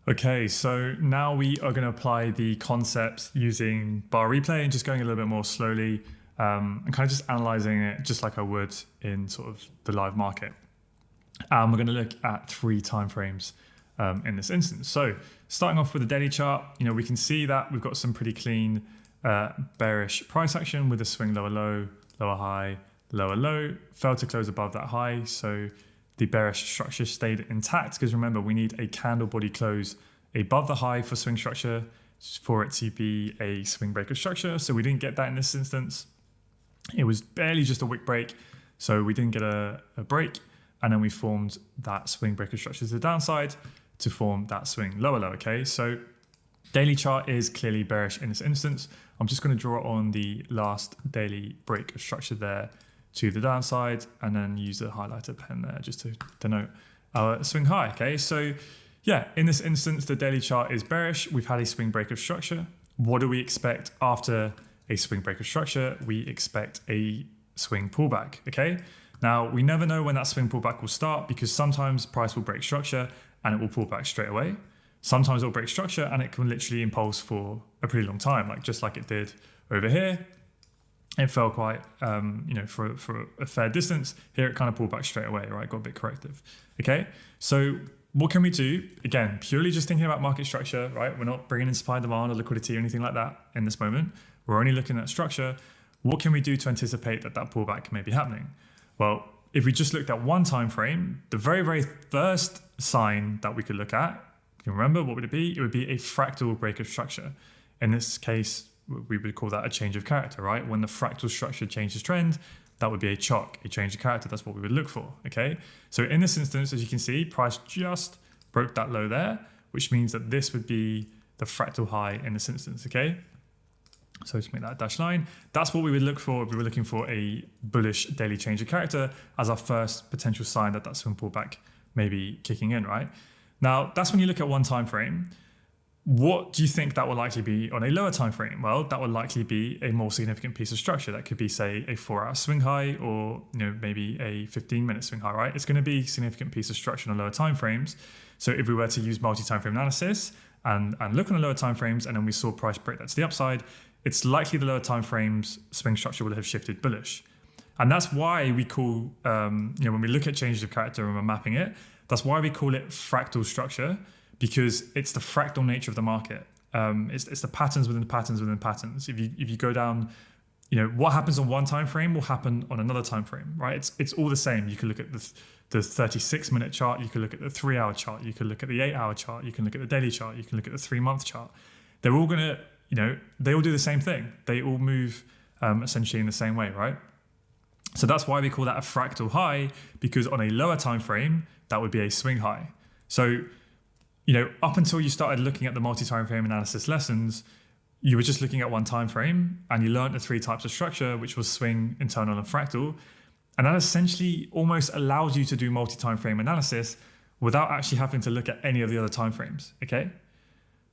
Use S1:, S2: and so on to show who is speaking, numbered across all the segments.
S1: Okay, so now we are going to apply the concepts using bar replay and just going a little bit more slowly and kind of just analyzing it just like I would in sort of the live market. And we're going to look at 3 timeframes in this instance. So starting off with the daily chart, we can see that we've got some pretty clean bearish price action with a swing lower low, lower high, lower low, failed to close above that high. So the bearish structure stayed intact because remember, we need a candle body close above the high for swing structure for it to be a swing breaker structure. So we didn't get that in this instance. It was barely just a wick break. So we didn't get a break. And then we formed that swing breaker structure to the downside to form that swing lower low. Okay, so daily chart is clearly bearish in this instance. I'm just going to draw on the last daily break of structure there to the downside and then use the highlighter pen there just to denote our swing high. Okay, so yeah, in this instance, the daily chart is bearish. We've had a swing break of structure. What do we expect after a swing break of structure? We expect a swing pullback. Okay, now we never know when that swing pullback will start because sometimes price will break structure and it will pull back straight away. Sometimes it'll break structure and it can literally impulse for a pretty long time, just like it did over here. It fell quite, for a fair distance. Here it kind of pulled back straight away, right? Got a bit corrective. Okay, so what can we do? Again, purely just thinking about market structure, right? We're not bringing in supply and demand or liquidity or anything like that in this moment. We're only looking at structure. What can we do to anticipate that pullback may be happening? Well, if we just looked at one time frame, the very, very first sign that we could look at, you remember, what would it be? It would be a fractal break of structure. In this case, we would call that a change of character, right? When the fractal structure changes trend, that would be a chock, a change of character. That's what we would look for, okay? So in this instance, as you can see, price just broke that low there, which means that this would be the fractal high in this instance, okay? So just make that a dashed line. That's what we would look for if we were looking for a bullish daily change of character as our first potential sign that swing pullback may be kicking in, right? Now, that's when you look at one time frame. What do you think that will likely be on a lower time frame? Well, that would likely be a more significant piece of structure. That could be, say, a 4-hour swing high or maybe a 15-minute swing high, right? It's going to be a significant piece of structure on lower time frames. So if we were to use multi-time frame analysis and look on the lower time frames and then we saw price break that to the upside, it's likely the lower time frames swing structure will have shifted bullish. And that's why we call, when we look at changes of character and we're mapping it, that's why we call it fractal structure, because it's the fractal nature of the market. It's the patterns within the patterns within patterns. If you go down, what happens on one time frame will happen on another time frame, right? It's all the same. You can look at the 36-minute chart. You can look at the 3-hour chart. You can look at the 8-hour chart. You can look at the daily chart. You can look at the 3-month chart. They're all gonna, they all do the same thing. They all move essentially in the same way, right? So that's why we call that a fractal high, because on a lower time frame, that would be a swing high. So up until you started looking at the multi-time frame analysis lessons, you were just looking at one time frame and you learned the 3 types of structure, which was swing, internal, and fractal. And that essentially almost allows you to do multi-time frame analysis without actually having to look at any of the other time frames, okay?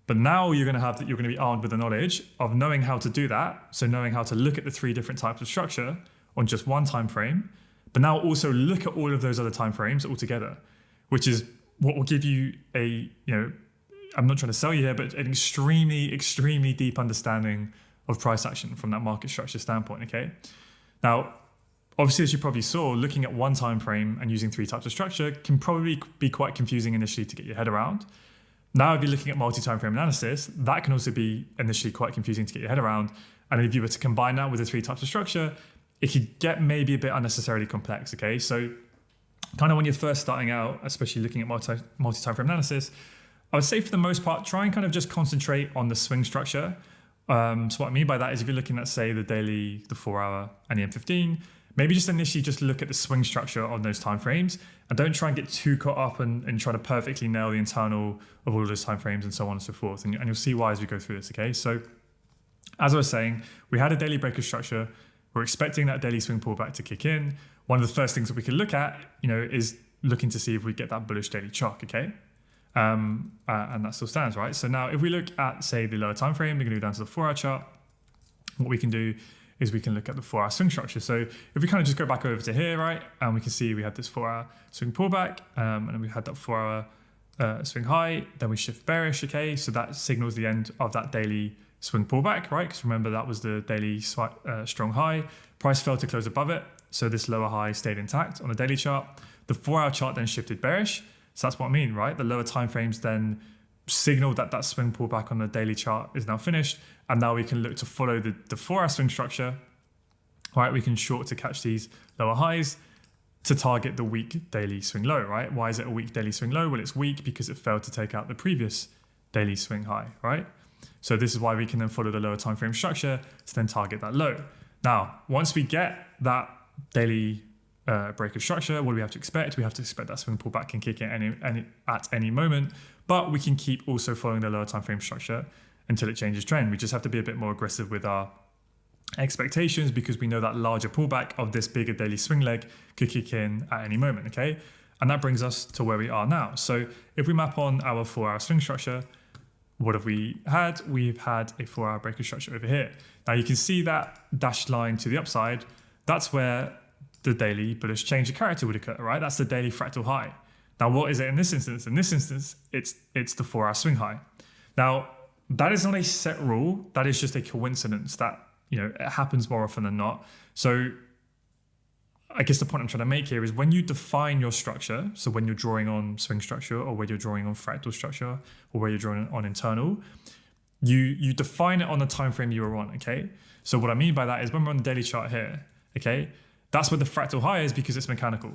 S1: But now you're going to be armed with the knowledge of knowing how to do that. So knowing how to look at the 3 different types of structure on just one time frame, but now also look at all of those other time frames all together, which is what will give you I'm not trying to sell you here, but an extremely, extremely deep understanding of price action from that market structure standpoint, okay? Now, obviously, as you probably saw, looking at one time frame and using 3 types of structure can probably be quite confusing initially to get your head around. Now, if you're looking at multi-time frame analysis, that can also be initially quite confusing to get your head around. And if you were to combine that with the 3 types of structure, it could get maybe a bit unnecessarily complex, okay? So kind of when you're first starting out, especially looking at multi-time frame analysis, I would say for the most part, try and kind of just concentrate on the swing structure. So what I mean by that is if you're looking at, say, the daily, the 4-hour, and the M15, maybe just initially just look at the swing structure on those time frames and don't try and get too caught up and try to perfectly nail the internal of all of those time frames and so on and so forth. And you'll see why as we go through this, okay? So as I was saying, we had a daily breaker structure. We're expecting that daily swing pullback to kick in. One of the first things that we can look at, is looking to see if we get that bullish daily chock, okay? And that still stands, right? So now if we look at, say, the lower time frame, we're going to go down to the 4-hour chart. What we can do is we can look at the 4-hour swing structure. So if we kind of just go back over to here, right, and we can see we had this 4-hour swing pullback, and then we had that 4-hour swing high, then we shift bearish, okay? So that signals the end of that daily swing pullback, right? Because remember, that was the daily strong high. Price fell to close above it, so this lower high stayed intact on the daily chart. The 4-hour chart then shifted bearish, so that's what I mean, right? The lower time frames then signaled that that swing pullback on the daily chart is now finished, and now we can look to follow the 4-hour swing structure, right? We can short to catch these lower highs to target the weak daily swing low, right? Why is it a weak daily swing low? Well, it's weak because it failed to take out the previous daily swing high, right? So this is why we can then follow the lower time frame structure to then target that low. Now, once we get that daily breaker structure, what do we have to expect? We have to expect that swing pullback can kick in at any moment, but we can keep also following the lower time frame structure until it changes trend. We just have to be a bit more aggressive with our expectations because we know that larger pullback of this bigger daily swing leg could kick in at any moment, okay? And that brings us to where we are now. So if we map on our 4-hour swing structure, what have we had? We've had a 4-hour breaker structure over here. Now you can see that dashed line to the upside. That's where the daily bullish change of character would occur, right? That's the daily fractal high. Now what is it in this instance? In this instance, it's the 4-hour swing high. Now that is not a set rule. That is just a coincidence that, you know, it happens more often than not. So I guess the point I'm trying to make here is when you define your structure, so when you're drawing on swing structure or when you're drawing on fractal structure or where you're drawing on internal, you define it on the time frame you are on, okay? So what I mean by that is when we're on the daily chart here, okay, that's where the fractal high is because it's mechanical.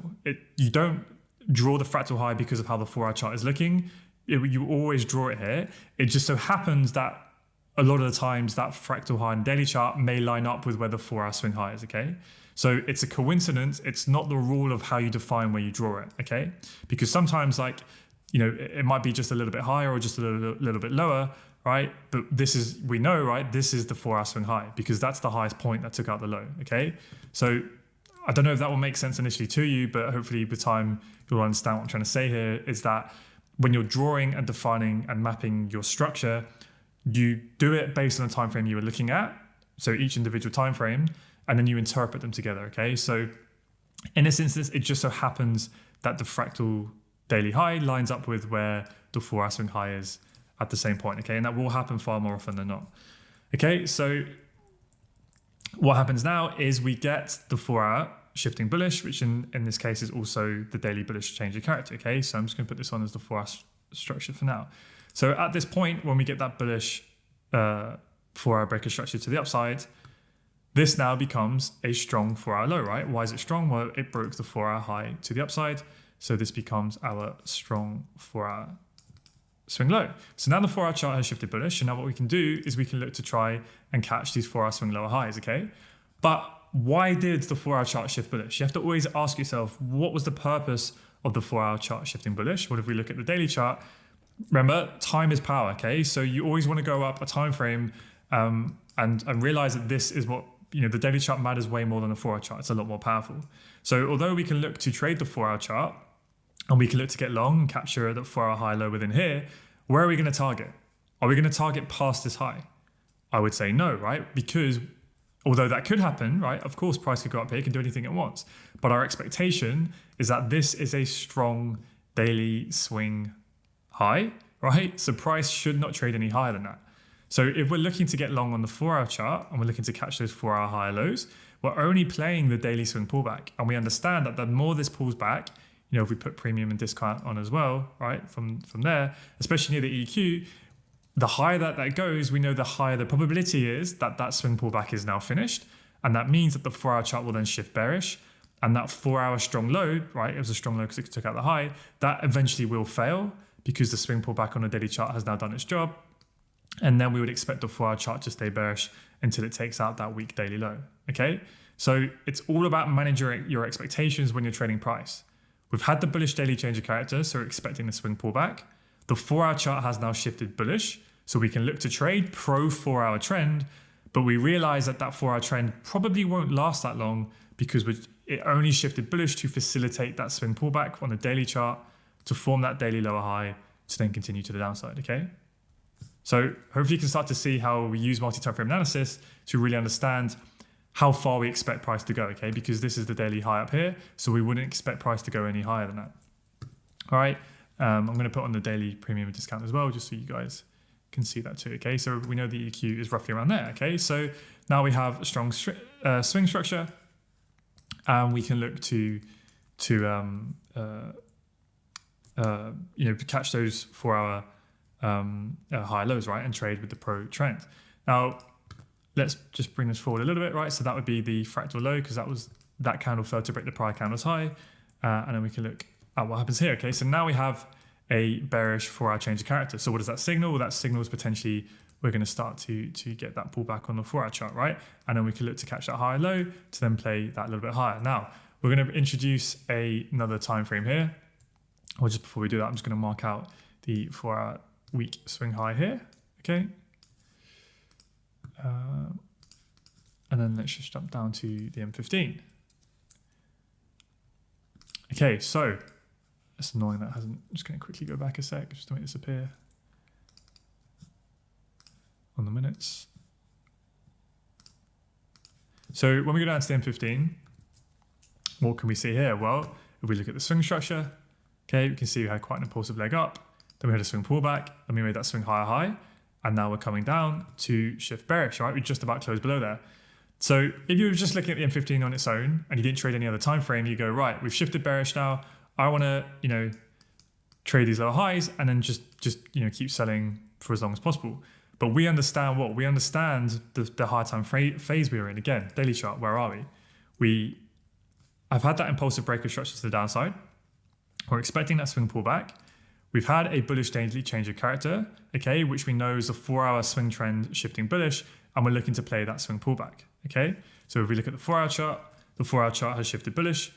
S1: You don't draw the fractal high because of how the 4-hour chart is looking. You always draw it here. It just so happens that a lot of the times that fractal high in the daily chart may line up with where the 4-hour swing high is, okay? So it's a coincidence. It's not the rule of how you define where you draw it, okay? Because sometimes, like, you know, it might be just a little bit higher or just a little bit lower, right? But this is, we know, right? This is the 4-hour swing high because that's the highest point that took out the low, okay? So I don't know if that will make sense initially to you, but hopefully with time you'll understand what I'm trying to say here is that when you're drawing and defining and mapping your structure, you do it based on the time frame you were looking at, so each individual time frame, and then you interpret them together, okay? So in this instance, it just so happens that the fractal daily high lines up with where the 4-hour swing high is at the same point, okay? And that will happen far more often than not. Okay, so what happens now is we get the 4-hour shifting bullish, which in this case is also the daily bullish change of character, okay? So I'm just gonna put this on as the 4-hour structure for now. So at this point, when we get that bullish 4-hour breaker structure to the upside, this now becomes a strong 4-hour low, right? Why is it strong? Well, it broke the 4-hour high to the upside. So this becomes our strong 4-hour swing low. So now the 4-hour chart has shifted bullish. And now what we can do is we can look to try and catch these 4-hour swing lower highs, okay? But why did the 4-hour chart shift bullish? You have to always ask yourself, what was the purpose of the 4-hour chart shifting bullish? What if we look at the daily chart? Remember, time is power, okay? So you always want to go up a time frame and realize that this is what, you know, the daily chart matters way more than the 4-hour chart. It's a lot more powerful. So although we can look to trade the 4-hour chart and we can look to get long and capture the 4-hour high low within here, where are we going to target? Are we going to target past this high? I would say no, right? Because although that could happen, right? Of course, price could go up here, it can do anything it wants. But our expectation is that this is a strong daily swing high, right? So price should not trade any higher than that. So if we're looking to get long on the 4-hour chart and we're looking to catch those 4-hour higher lows, we're only playing the daily swing pullback. And we understand that the more this pulls back, you know, if we put premium and discount on as well, right, from there, especially near the EQ, the higher that goes, we know the higher the probability is that that swing pullback is now finished. And that means that the 4-hour chart will then shift bearish. And that 4-hour strong low, right, it was a strong low because it took out the high, that eventually will fail because the swing pullback on the daily chart has now done its job. And then we would expect the 4-hour chart to stay bearish until it takes out that weak daily low, okay? So it's all about managing your expectations when you're trading price. We've had the bullish daily change of character, so we're expecting the swing pullback. The 4-hour chart has now shifted bullish, so we can look to trade pro 4-hour trend, but we realize that that 4-hour trend probably won't last that long because it only shifted bullish to facilitate that swing pullback on the daily chart to form that daily lower high to then continue to the downside, okay? So hopefully you can start to see how we use multi-time frame analysis to really understand how far we expect price to go, okay? Because this is the daily high up here, so we wouldn't expect price to go any higher than that. All right, I'm going to put on the daily premium discount as well, just so you guys can see that too. Okay, so we know the EQ is roughly around there. Okay, so now we have a strong swing structure, and we can look to catch those 4-hour high lows, right, and trade with the pro trend. Now let's just bring this forward a little bit, right? So that would be the fractal low, because that candle failed to break the prior candle's high, and then we can look at what happens here. Okay, so now we have a bearish 4-hour change of character. So what does that signal? Well, that signals potentially we're going to start to get that pullback on the 4-hour chart, right? And then we can look to catch that higher low to then play that a little bit higher. Now we're going to introduce another time frame here. Or just before we do that, I'm just going to mark out the 4-hour week swing high here. Okay. And then let's just jump down to the M15. Okay, so it's annoying that hasn't. I'm just going to quickly go back a sec just to make this appear on the minutes. So when we go down to the M15, what can we see here? Well, if we look at the swing structure, okay, we can see we had quite an impulsive leg up, then we had a swing pullback, then we made that swing higher high, and now we're coming down to shift bearish, right? We just about closed below there. So if you were just looking at the M15 on its own and you didn't trade any other time frame, you go, right, we've shifted bearish now. I want to, trade these lower highs and then just keep selling for as long as possible. But we understand what? We understand the high time phase we are in. Again, daily chart, where are we? I've had that impulsive break of structure to the downside. We're expecting that swing pullback. We've had a bullish daily change of character, okay, which we know is a 4-hour swing trend shifting bullish, and we're looking to play that swing pullback, okay? So if we look at the 4-hour chart has shifted bullish,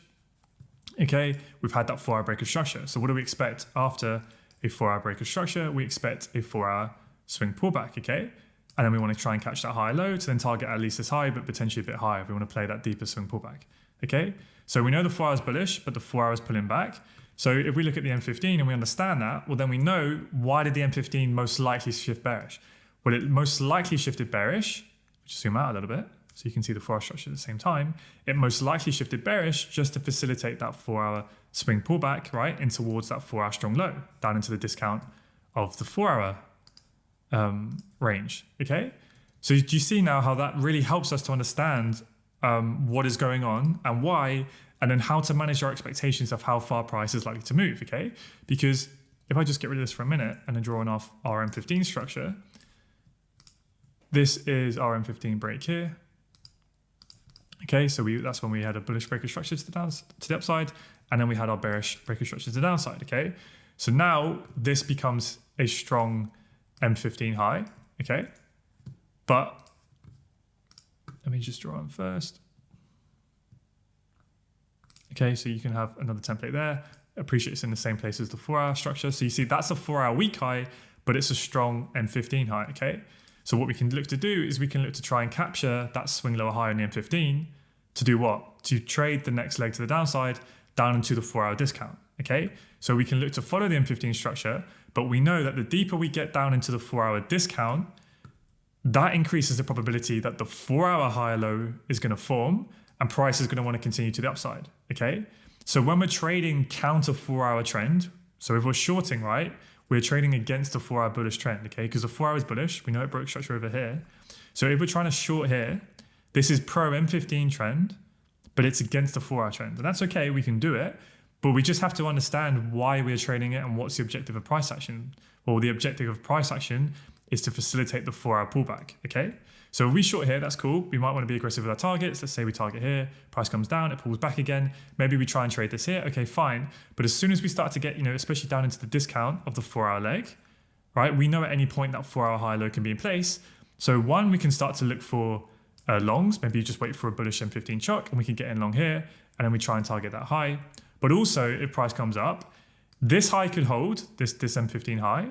S1: okay? We've had that 4-hour break of structure. So what do we expect after a 4-hour break of structure? We expect a 4-hour swing pullback, okay? And then we want to try and catch that high low to then target at least as high, but potentially a bit higher if we want to play that deeper swing pullback, okay? So we know the 4 hours bullish, but the 4 hours pulling back. So if we look at the M15 and we understand that, well, then we know why did the M15 most likely shift bearish? Well, it most likely shifted bearish, just zoom out a little bit so you can see the 4-hour structure at the same time. It most likely shifted bearish just to facilitate that 4-hour swing pullback, right, in towards that 4-hour strong low, down into the discount of the 4-hour range, okay? So do you see now how that really helps us to understand what is going on and why, and then how to manage our expectations of how far price is likely to move, okay? Because if I just get rid of this for a minute and then draw on off our M15 structure, this is our M15 break here. Okay, so that's when we had a bullish break of structure to the upside, and then we had our bearish break of structure to the downside, okay? So now this becomes a strong M15 high, okay? But let me just draw on first. Okay, so you can have another template there. Appreciate it's in the same place as the 4-hour structure. So you see that's a 4-hour week high, but it's a strong M15 high, okay? So what we can look to do is we can look to try and capture that swing lower high on the M15 to do what? To trade the next leg to the downside down into the 4-hour discount, okay? So we can look to follow the M15 structure, but we know that the deeper we get down into the 4-hour discount, that increases the probability that the 4-hour high low is going to form and price is going to want to continue to the upside, okay? So when we're trading counter 4-hour trend, so if we're shorting, right, we're trading against the 4-hour bullish trend, okay? Because the 4 hour is bullish, we know it broke structure over here. So if we're trying to short here, this is pro M15 trend, but it's against the 4-hour trend. And that's okay, we can do it, but we just have to understand why we're trading it and what's the objective of price action. Well, the objective of price action is to facilitate the 4-hour pullback, okay? So if we short here, that's cool. We might want to be aggressive with our targets. Let's say we target here, price comes down, it pulls back again. Maybe we try and trade this here. Okay, fine. But as soon as we start to get, especially down into the discount of the 4-hour leg, right? We know at any point that 4-hour high low can be in place. So one, we can start to look for longs. Maybe you just wait for a bullish M15 chock and we can get in long here and then we try and target that high. But also if price comes up, this high could hold, this M15 high,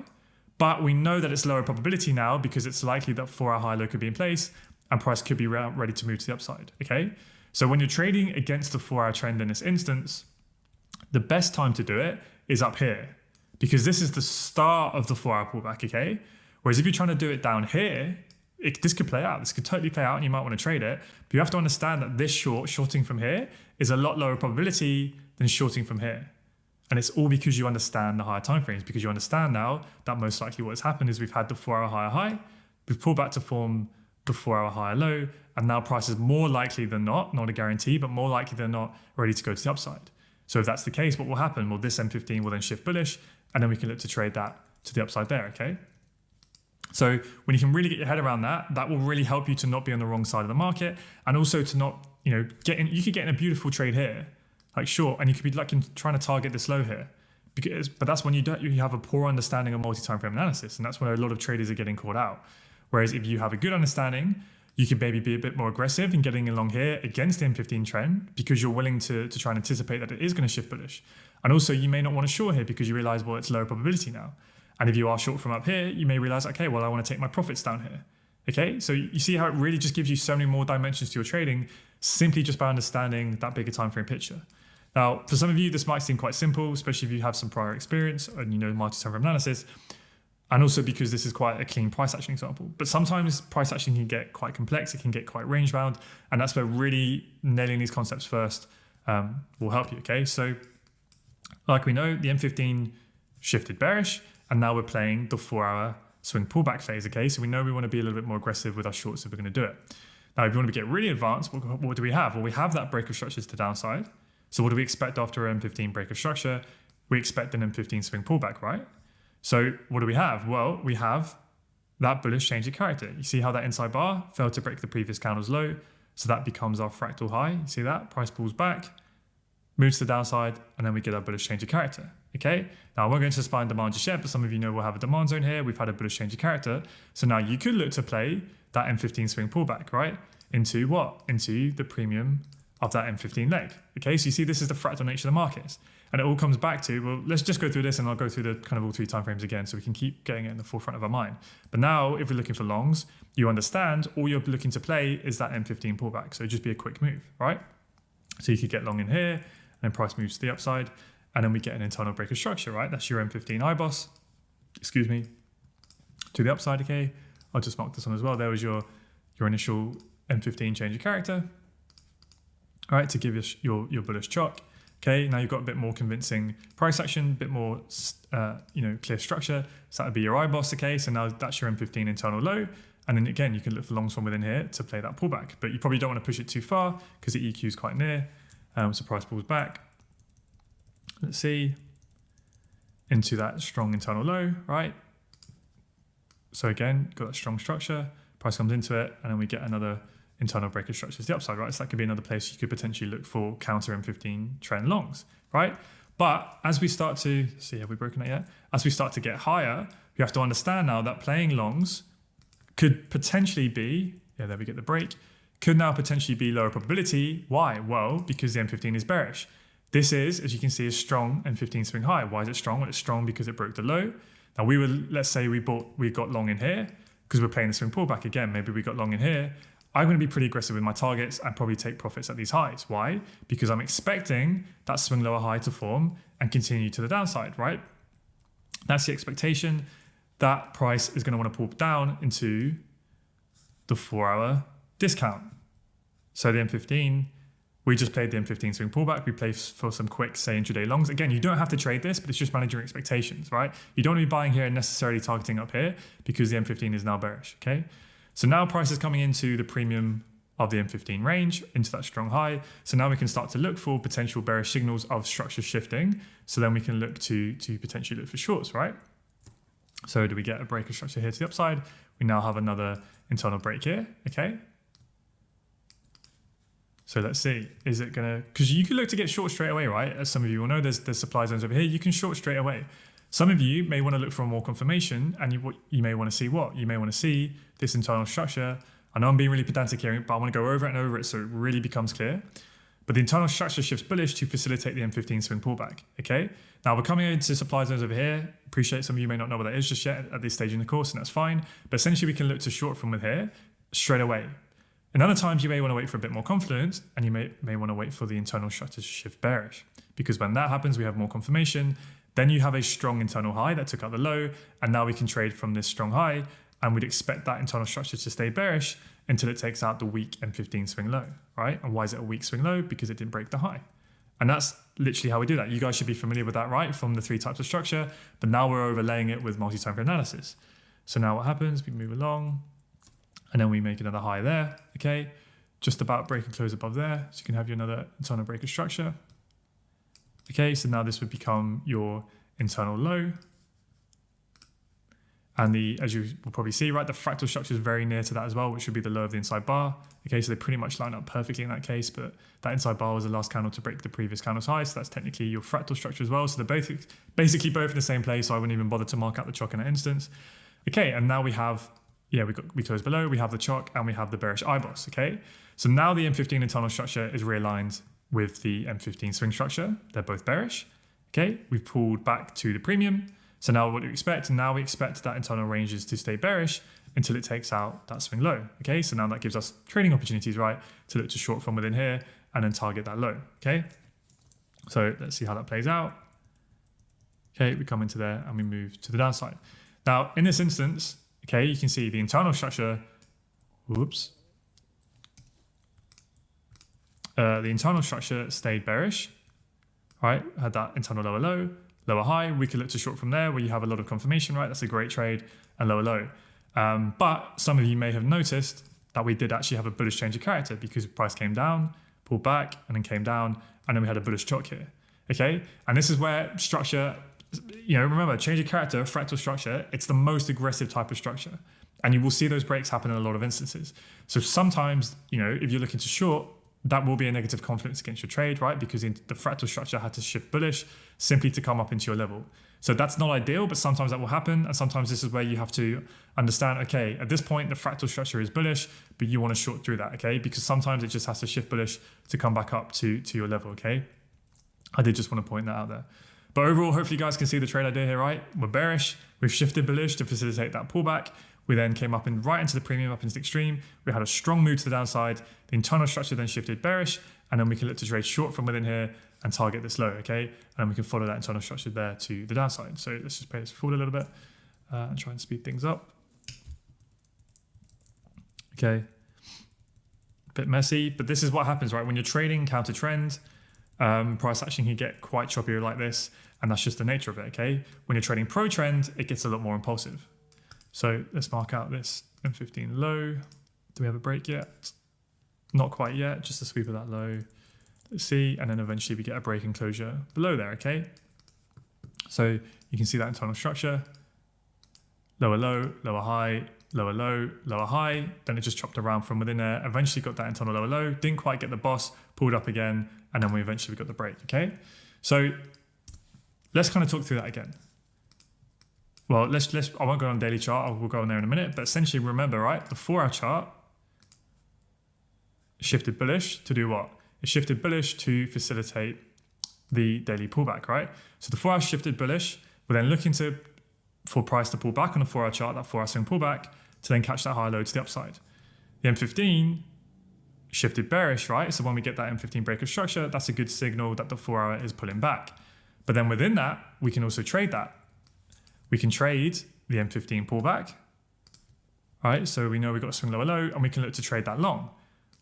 S1: but we know that it's lower probability now because it's likely that 4-hour high low could be in place and price could be ready to move to the upside, okay? So when you're trading against the 4-hour trend in this instance, the best time to do it is up here because this is the start of the 4-hour pullback, okay? Whereas if you're trying to do it down here, this could play out. This could totally play out and you might want to trade it, but you have to understand that this shorting from here is a lot lower probability than shorting from here, And it's all because you understand the higher timeframes, because you understand now that most likely what has happened is we've had the 4 hour higher high, we've pulled back to form the 4 hour higher low, and now price is more likely than not a guarantee, but more likely than not ready to go to the upside. So if that's the case, what will happen? Well, this M15 will then shift bullish, and then we can look to trade that to the upside there, okay? So when you can really get your head around that, that will really help you to not be on the wrong side of the market, and also to not, you could get in a beautiful trade here, like short, and you could be like trying to target this low here. But that's when you have a poor understanding of multi-time frame analysis, and that's where a lot of traders are getting caught out. Whereas if you have a good understanding, you could maybe be a bit more aggressive in getting along here against the M15 trend because you're willing to try and anticipate that it is going to shift bullish. And also you may not want to short here because you realize, well, it's lower probability now. And if you are short from up here, you may realize, okay, well, I want to take my profits down here. Okay, so you see how it really just gives you so many more dimensions to your trading simply just by understanding that bigger time frame picture. Now, for some of you, this might seem quite simple, especially if you have some prior experience and you know multi-time frame analysis. And also because this is quite a clean price action example. But sometimes price action can get quite complex, it can get quite range bound, and that's where really nailing these concepts first will help you, okay? So like we know, the M15 shifted bearish, and now we're playing the 4 hour swing pullback phase, okay? So we know we want to be a little bit more aggressive with our shorts if we're going to do it. Now, if you want to get really advanced, what do we have? Well, we have that break of structure to the downside. So what do we expect after an M15 break of structure? We expect an M15 swing pullback, right? So what do we have? Well, we have that bullish change of character. You see how that inside bar failed to break the previous candle's low. So that becomes our fractal high. You see that? Price pulls back, moves to the downside, and then we get our bullish change of character. Okay? Now, I won't go into supply and demand just yet, but some of you know we'll have a demand zone here. We've had a bullish change of character. So now you could look to play that M15 swing pullback, right? Into what? Into the premium of that M15 leg. Okay? So you see this is the fractal nature of the markets. And it all comes back to, well, let's just go through this and I'll go through the kind of all 3 timeframes again so we can keep getting it in the forefront of our mind. But now, if we're looking for longs, you understand all you're looking to play is that M15 pullback. So it'd just be a quick move, right? So you could get long in here, and then price moves to the upside, and then we get an internal break of structure, right? That's your M15 IBOS, to the upside, okay? I'll just mark this one as well. There was your initial M15 change of character, all right, to give us your bullish chalk. Okay, now you've got a bit more convincing price action, a bit more clear structure. So that would be your IBOS, okay? So now that's your M15 internal low. And then again, you can look for longs from within here to play that pullback. But you probably don't want to push it too far because the EQ is quite near. So price pulls back. Let's see. Into that strong internal low, right? So again, got that strong structure. Price comes into it, and then we get another internal break of structure to the upside, right? So that could be another place you could potentially look for counter M15 trend longs, right? But as we start to see, have we broken that yet? As we start to get higher, you have to understand now that playing longs could potentially be, there we get the break, could now potentially be lower probability. Why? Well, because the M15 is bearish. This is, as you can see, a strong M15 swing high. Why is it strong? Well, it's strong because it broke the low. Now let's say we got long in here because we're playing the swing pullback again. Maybe we got long in here. I'm going to be pretty aggressive with my targets and probably take profits at these highs. Why? Because I'm expecting that swing lower high to form and continue to the downside, right? That's the expectation. That price is going to want to pull down into the 4 hour discount. So the M15, we just played the M15 swing pullback. We played for some quick, say, intraday longs. Again, you don't have to trade this, but it's just managing your expectations, right? You don't want to be buying here and necessarily targeting up here because the M15 is now bearish, okay? So now price is coming into the premium of the M15 range, into that strong high. So now we can start to look for potential bearish signals of structure shifting. So then we can look to potentially look for shorts, right? So do we get a break of structure here to the upside? We now have another internal break here, okay? So let's see, is it gonna, because you can look to get short straight away, right? As some of you will know, there's supply zones over here. You can short straight away. Some of you may want to look for more confirmation, and you may want to see what? You may want to see this internal structure. I know I'm being really pedantic here, but I want to go over it and over it so it really becomes clear. But the internal structure shifts bullish to facilitate the M15 swing pullback, okay? Now we're coming into supply zones over here. Appreciate some of you may not know what that is just yet at this stage in the course, and that's fine. But essentially we can look to short from with here straight away. And other times you may want to wait for a bit more confidence, and you may want to wait for the internal structure to shift bearish. Because when that happens, we have more confirmation. Then you have a strong internal high that took out the low, and now we can trade from this strong high, and we'd expect that internal structure to stay bearish until it takes out the weak M15 swing low, right? And why is it a weak swing low? Because it didn't break the high. And that's literally how we do that. You guys should be familiar with that, right? From the 3 types of structure, but now we're overlaying it with multi-time frame analysis. So now what happens, we move along and then we make another high there, okay? Just about break and close above there. So you can have your another internal breaker structure. Okay, so now this would become your internal low. And as you will probably see, right, the fractal structure is very near to that as well, which would be the low of the inside bar. Okay, so they pretty much line up perfectly in that case, but that inside bar was the last candle to break the previous candle's high, so that's technically your fractal structure as well. So they're basically both in the same place, so I wouldn't even bother to mark out the chock in that instance. Okay, and now we have, we close below, we have the chock, and we have the bearish IBOS, okay? So now the M15 internal structure is realigned with the M15 swing structure. They're both bearish, okay? We've pulled back to the premium. So now what do we expect? Now we expect that internal ranges to stay bearish until it takes out that swing low. Okay, so now that gives us trading opportunities, right, to look to short from within here and then target that low. Okay, so let's see how that plays out. Okay, we come into there and we move to the downside. Now in this instance, okay, you can see the internal structure, the internal structure stayed bearish, right? Had that internal lower low, lower high. We could look to short from there where you have a lot of confirmation, right? That's a great trade, and lower low. But some of you may have noticed that we did actually have a bullish change of character because price came down, pulled back, and then came down, and then we had a bullish chock here. Okay, and this is where structure, remember, change of character, fractal structure, it's the most aggressive type of structure. And you will see those breaks happen in a lot of instances. So sometimes, if you're looking to short, that will be a negative confluence against your trade, right? Because the fractal structure had to shift bullish simply to come up into your level. So that's not ideal, but sometimes that will happen. And sometimes this is where you have to understand, okay, at this point, the fractal structure is bullish, but you want to short through that, okay? Because sometimes it just has to shift bullish to come back up to your level, okay? I did just want to point that out there. But overall, hopefully you guys can see the trade idea here, right? We're bearish, we've shifted bullish to facilitate that pullback. We then came up right into the premium, up into the extreme. We had a strong move to the downside. The internal structure then shifted bearish, and then we can look to trade short from within here and target this low, okay? And then we can follow that internal structure there to the downside. So let's just play this forward a little bit and try and speed things up. Okay, a bit messy, but this is what happens, right? When you're trading counter trend, price action can get quite choppy like this, and that's just the nature of it, okay? When you're trading pro trend, it gets a lot more impulsive. So let's mark out this M15 low. Do we have a break yet? Not quite yet, just a sweep of that low. Let's see, and then eventually we get a break and closure below there, okay? So you can see that internal structure. Lower low, lower high, lower low, lower high. Then it just chopped around from within there. Eventually got that internal lower low. Didn't quite get the boss, pulled up again, and then we eventually got the break, okay? So let's kind of talk through that again. Well, I won't go on daily chart, we'll go on there in a minute, but essentially remember, right, the 4-hour chart shifted bullish to do what? It shifted bullish to facilitate the daily pullback, right? So the 4-hour shifted bullish, we're then looking for price to pull back on the 4-hour chart, that 4-hour swing pullback, to then catch that high low to the upside. The M15 shifted bearish, right? So when we get that M15 breaker structure, that's a good signal that the 4-hour is pulling back. But then within that, we can also trade that. We can trade the M15 pullback, right? So we know we've got a swing lower low, and we can look to trade that long.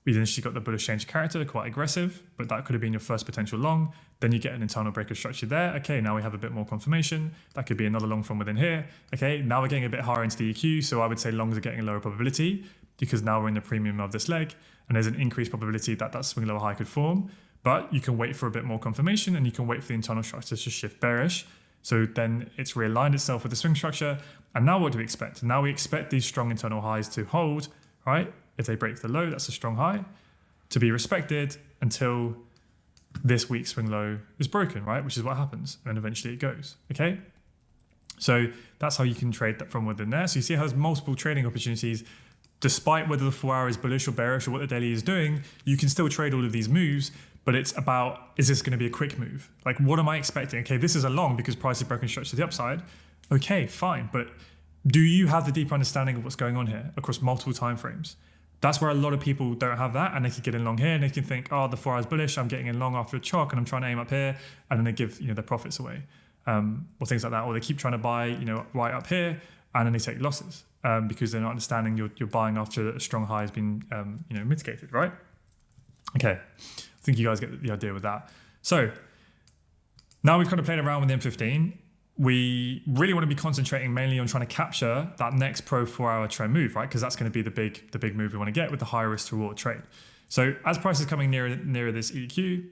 S1: We initially got the bullish change of character, quite aggressive, but that could have been your first potential long. Then you get an internal breaker structure there. Okay, now we have a bit more confirmation. That could be another long from within here. Okay, now we're getting a bit higher into the EQ, so I would say longs are getting a lower probability because now we're in the premium of this leg, and there's an increased probability that that swing lower high could form. But you can wait for a bit more confirmation, and you can wait for the internal structure to shift bearish. So then it's realigned itself with the swing structure. And now what do we expect? Now we expect these strong internal highs to hold, right? If they break the low, that's a strong high, to be respected until this week's swing low is broken, right? Which is what happens. And then eventually it goes, okay? So that's how you can trade that from within there. So you see how there's multiple trading opportunities. Despite whether the 4-hour is bullish or bearish or what the daily is doing, you can still trade all of these moves. But it's about, is this going to be a quick move? Like, what am I expecting? Okay, this is a long because price is broken structure to the upside. Okay, fine. But do you have the deeper understanding of what's going on here across multiple time frames? That's where a lot of people don't have that, and they can get in long here and they can think, oh, the 4-hour is bullish, I'm getting in long after a chock and I'm trying to aim up here, and then they give their profits away, or things like that. Or they keep trying to buy right up here and then they take losses because they're not understanding you're buying after a strong high has been mitigated, right? Okay. I think you guys get the idea with that. So now we've kind of played around with the M15. We really want to be concentrating mainly on trying to capture that next pro 4-hour trend move, right? Because that's going to be the big move we want to get with the high risk to reward trade. So as price is coming nearer this EQ,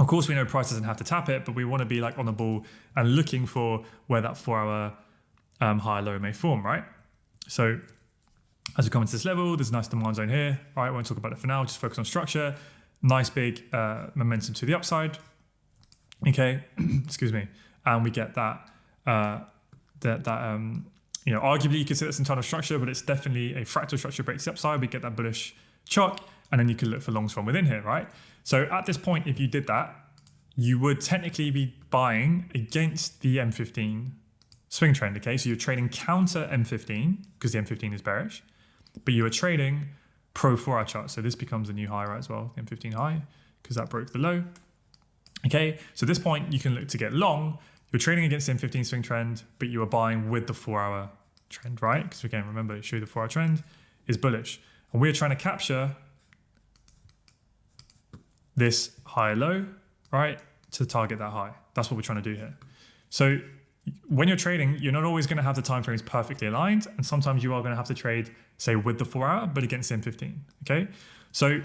S1: of course we know price doesn't have to tap it, but we want to be like on the ball and looking for where that 4-hour high low may form, right? So as we come into this level, there's a nice demand zone here, right? I won't talk about it for now, just focus on structure. Nice big momentum to the upside. Okay, excuse me. And we get that, you know, arguably you could say that's internal structure, but it's definitely a fractal structure breaks the upside. We get that bullish chalk, and then you can look for longs from within here, right? So at this point, if you did that, you would technically be buying against the M15 swing trend, okay? So you're trading counter M15 because the M15 is bearish, but you are trading pro 4-hour chart. So this becomes a new high, right, as well, the M15 high, because that broke the low. Okay, so at this point, you can look to get long. You're trading against the M15 swing trend, but you are buying with the 4-hour trend, right? Because again, remember, show you the 4-hour trend is bullish. And we're trying to capture this high low, right, to target that high. That's what we're trying to do here. So when you're trading, you're not always going to have the time frames perfectly aligned. And sometimes you are going to have to trade, say, with the 4-hour, but against the M15, okay? So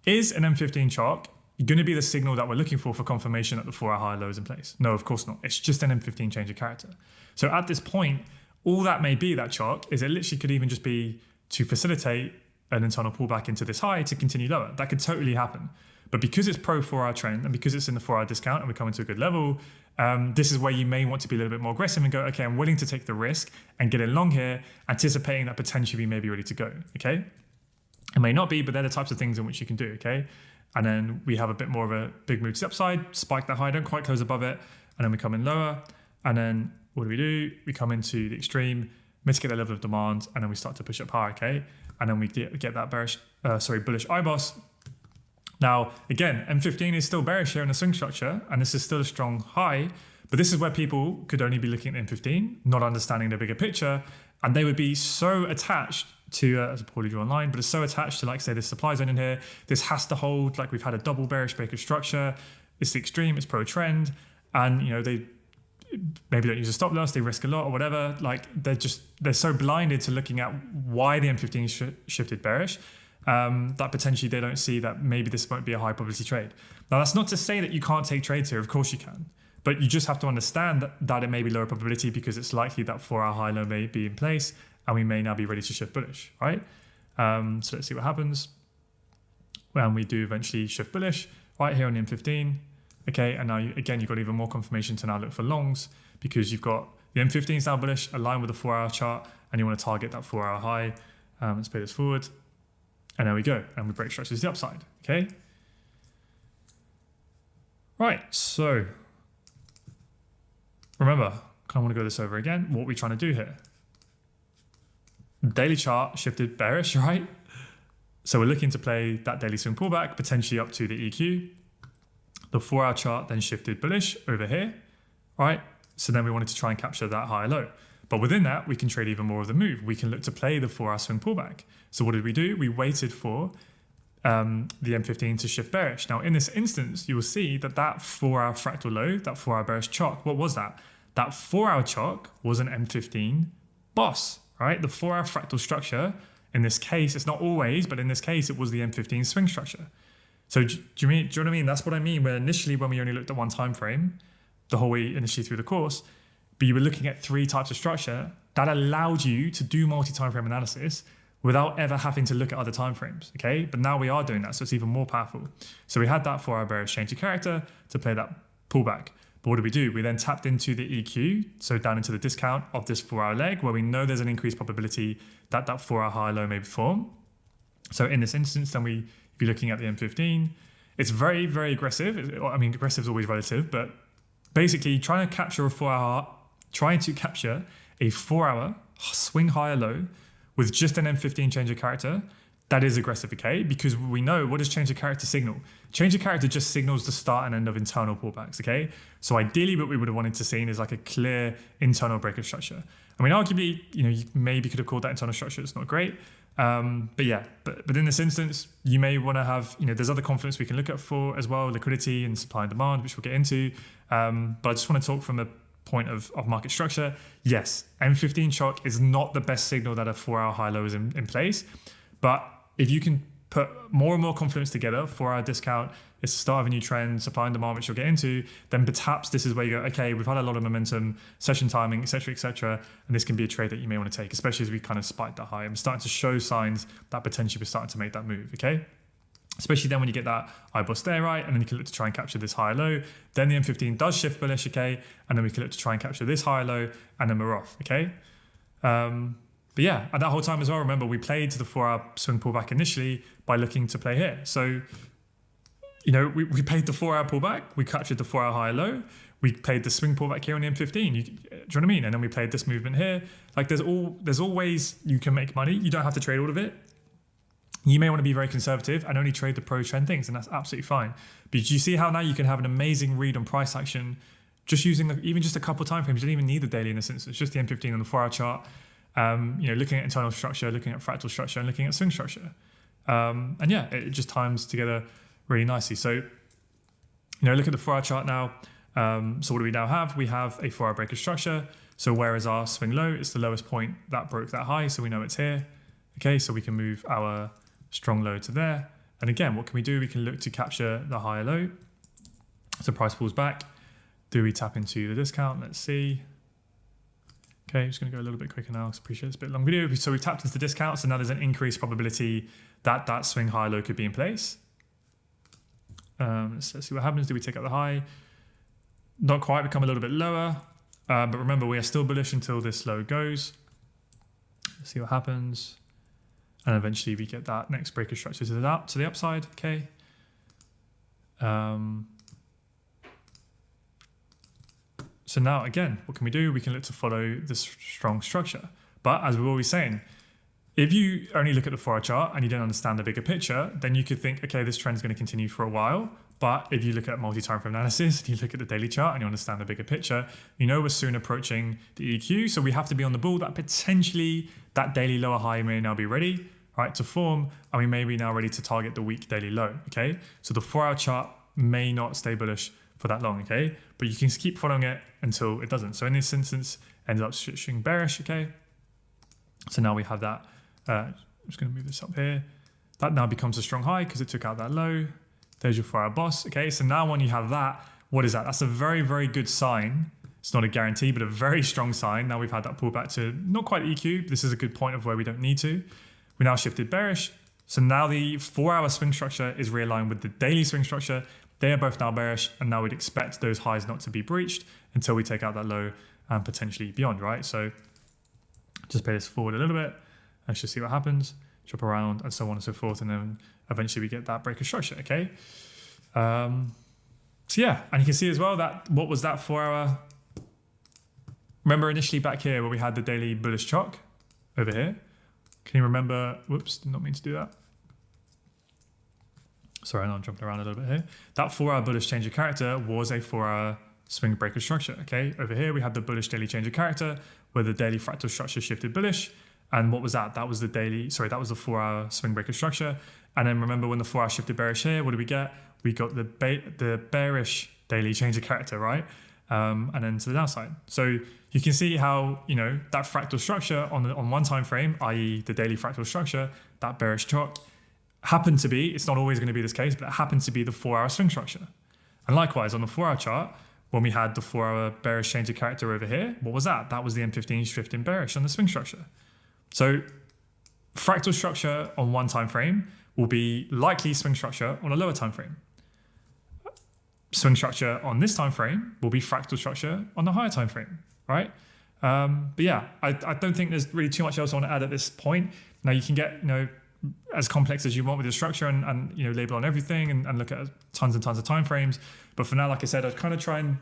S1: is an M15 chart going to be the signal that we're looking for confirmation that the 4-hour high low is in place? No, of course not. It's just an M15 change of character. So at this point, all that may be, that chart, is it literally could even just be to facilitate an internal pullback into this high to continue lower. That could totally happen. But because it's pro 4-hour trend and because it's in the 4-hour discount and we're coming to a good level, this is where you may want to be a little bit more aggressive and go, okay, I'm willing to take the risk and get in long here, anticipating that potentially we may be ready to go, okay? It may not be, but they're the types of things in which you can do, okay? And then we have a bit more of a big move to the upside, spike that high, don't quite close above it, and then we come in lower. And then what do? We come into the extreme, mitigate the level of demand, and then we start to push up higher, okay? And then we get that bullish IBOS. Now, again, M15 is still bearish here in the swing structure, and this is still a strong high, but this is where people could only be looking at M15, not understanding the bigger picture, and they would be so attached to, as a poorly drawn line, but it's so attached to, like, say, this supply zone in here. This has to hold, like we've had a double bearish break of structure. It's the extreme, it's pro trend, and, you know, they maybe don't use a stop loss, they risk a lot or whatever. Like, they're so blinded to looking at why the M15 shifted bearish, that potentially they don't see that maybe this won't be a high probability trade. Now, that's not to say that you can't take trades here. Of course you can. But you just have to understand that it may be lower probability because it's likely that 4-hour high low may be in place and we may now be ready to shift bullish, right? So let's see what happens when we do eventually shift bullish right here on the M15. Okay, and now you've got even more confirmation to now look for longs because you've got the M15 is now bullish, aligned with the 4-hour chart, and you want to target that 4-hour high. Let's play this forward. And there we go. And we break structures to the upside, okay? Right, so remember, kind of want to go this over again. What are we trying to do here? Daily chart shifted bearish, right? So we're looking to play that daily swing pullback, potentially up to the EQ. The 4-hour chart then shifted bullish over here, right? So then we wanted to try and capture that high low. But within that, we can trade even more of the move. We can look to play the 4-hour swing pullback. So what did we do? We waited for the M15 to shift bearish. Now, in this instance, you will see that 4-hour fractal low, that 4-hour bearish chalk, what was that? That 4-hour chalk was an M15 boss, right? The 4-hour fractal structure, in this case, it's not always, but in this case, it was the M15 swing structure. So do you know what I mean? That's what I mean when initially when we only looked at one time frame, the whole way initially through the course, but you were looking at 3 types of structure that allowed you to do multi-time frame analysis without ever having to look at other time frames, okay? But now we are doing that, so it's even more powerful. So we had that 4-hour bearish change of character to play that pullback. But what did we do? We then tapped into the EQ, so down into the discount of this 4-hour leg, where we know there's an increased probability that 4-hour high low may form. So in this instance, then we'd be looking at the M15. It's very, very aggressive. I mean, aggressive is always relative, but basically trying to capture a 4-hour swing higher low with just an M15 change of character, that is aggressive, okay? Because we know, what does change of character signal? Change of character just signals the start and end of internal pullbacks, okay? So ideally what we would have wanted to see is like a clear internal break of structure. I mean, arguably, you maybe could have called that internal structure, it's not great, But in this instance, you may want to have, there's other confidence we can look at for as well, liquidity and supply and demand, which we'll get into. But I just want to talk from the point of market structure. Yes, M15 shock is not the best signal that a 4-hour high low is in place. But if you can put more and more confidence together, 4-hour discount, it's the start of a new trend, supply and demand, which you'll get into, then perhaps this is where you go, okay, we've had a lot of momentum, session timing, et cetera, and this can be a trade that you may want to take, especially as we kind of spiked that high and starting to show signs that potentially we're starting to make that move, okay? Especially then when you get that IBOS there, right? And then you can look to try and capture this higher low. Then the M15 does shift bullish, okay? And then we can look to try and capture this higher low, and then we're off, okay? But yeah, at that whole time as well, remember, we played to the 4-hour swing pullback initially by looking to play here. So, we played the 4-hour pullback, we captured the 4-hour high low, we played the swing pullback here on the M15. Do you know what I mean? And then we played this movement here. Like there's all ways you can make money. You don't have to trade all of it. You may want to be very conservative and only trade the pro trend things, and that's absolutely fine. But you see how now you can have an amazing read on price action just using even just a couple of time frames. You don't even need the daily in this instance, just the M15 on the 4-hour chart. Looking at internal structure, looking at fractal structure, and looking at swing structure. It just times together really nicely. So, look at the 4-hour chart now. So what do we now have? We have a 4-hour breaker structure. So where is our swing low? It's the lowest point that broke that high. So we know it's here. Okay, so we can move our strong low to there. And again, what can we do? We can look to capture the higher low. So price pulls back. Do we tap into the discount? Let's see. Okay, I'm just going to go a little bit quicker now because I appreciate it's a bit long video. So we've tapped into the discount. So now there's an increased probability that that swing high low could be in place. Let's see what happens. Do we take out the high? Not quite, become a little bit lower. But remember, we are still bullish until this low goes. Let's see what happens. And eventually we get that next breaker structure to the upside. Okay. So now again, what can we do? We can look to follow this strong structure. But as we're always saying, if you only look at the 4-hour chart and you don't understand the bigger picture, then you could think, okay, this trend is going to continue for a while. But if you look at multi-time frame analysis, and you look at the daily chart and you understand the bigger picture, we're soon approaching the EQ. So we have to be on the ball that potentially that daily lower high may now be ready, right, to form. And we may be now ready to target the weak daily low, okay? So the 4-hour chart may not stay bullish for that long, okay? But you can keep following it until it doesn't. So in this instance, ends up switching bearish, okay? So now we have that. I'm just going to move this up here. That now becomes a strong high because it took out that low. There's your 4-hour boss, okay? So now when you have that, what is that? That's a very, very good sign. It's not a guarantee, but a very strong sign. Now we've had that pullback to not quite EQ. This is a good point of where we don't need to. We now shifted bearish. So now the 4-hour swing structure is realigned with the daily swing structure. They are both now bearish, and now we'd expect those highs not to be breached until we take out that low and potentially beyond, right? So just play this forward a little bit. Let's just see what happens. Chop around and so on and so forth, and then eventually we get that breaker structure, okay? So yeah, and you can see as well that what was that 4-hour? Remember initially back here where we had the daily bullish chalk over here? Can you remember? Whoops, did not mean to do that. Sorry, I'm jumping around a little bit here. That 4-hour bullish change of character was a 4-hour swing breaker structure, okay? Over here we had the bullish daily change of character where the daily fractal structure shifted bullish. And what was that? That was the 4-hour swing breaker structure. And then remember when the 4-hour shifted bearish here, what did we get? We got the bearish daily change of character, right? And then to the downside. So you can see how, that fractal structure on one time frame, i.e. the daily fractal structure, that bearish chalk, happened to be, it's not always going to be this case, but it happened to be the 4-hour swing structure. And likewise on the 4-hour chart, when we had the 4-hour bearish change of character over here, what was that? That was the M15 shifting bearish on the swing structure. So fractal structure on one time frame will be likely swing structure on a lower time frame. Swing structure on this time frame will be fractal structure on the higher time frame, right? But yeah, I don't think there's really too much else I want to add at this point. Now you can get, as complex as you want with your structure and label on everything and look at tons and tons of time frames. But for now, like I said, I'd kind of try and,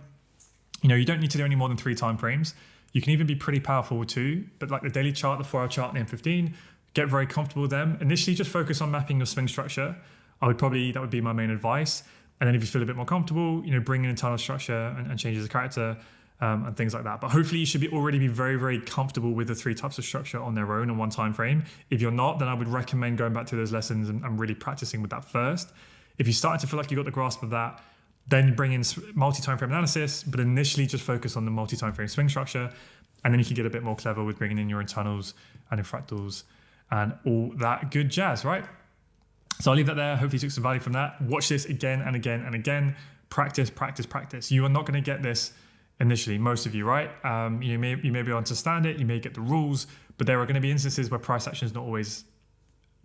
S1: you don't need to do any more than 3 time frames. You can even be pretty powerful with 2, but like the daily chart, the 4-hour chart, and the M15, get very comfortable with them. Initially, just focus on mapping your swing structure. That would be my main advice. And then if you feel a bit more comfortable, bring in internal structure and changes of character, and things like that. But hopefully you should already be very, very comfortable with the 3 types of structure on their own in one time frame. If you're not, then I would recommend going back to those lessons and really practicing with that first. If you start to feel like you got the grasp of that, then bring in multi-time frame analysis, but initially just focus on the multi-time frame swing structure. And then you can get a bit more clever with bringing in your internals and infractals and all that good jazz, right? So I'll leave that there. Hopefully you took some value from that. Watch this again and again and again. Practice, practice, practice. You are not going to get this initially, most of you, right? You may be able to understand it, you may get the rules, but there are going to be instances where price action is not always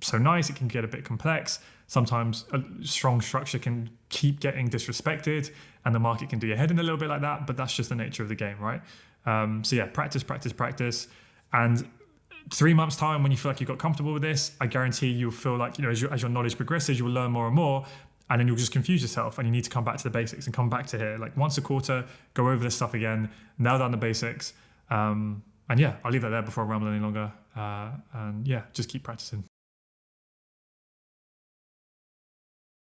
S1: so nice. It can get a bit complex. Sometimes a strong structure can keep getting disrespected and the market can do your head in a little bit like that, but that's just the nature of the game, right? So yeah, practice, practice, practice. And 3 months time, when you feel like you got comfortable with this, I guarantee you'll feel like, as your knowledge progresses, you'll learn more and more. And then you'll just confuse yourself and you need to come back to the basics and come back to here. Like once a quarter, go over this stuff again, nail down the basics. And yeah, I'll leave that there before I ramble any longer. And yeah, just keep practicing.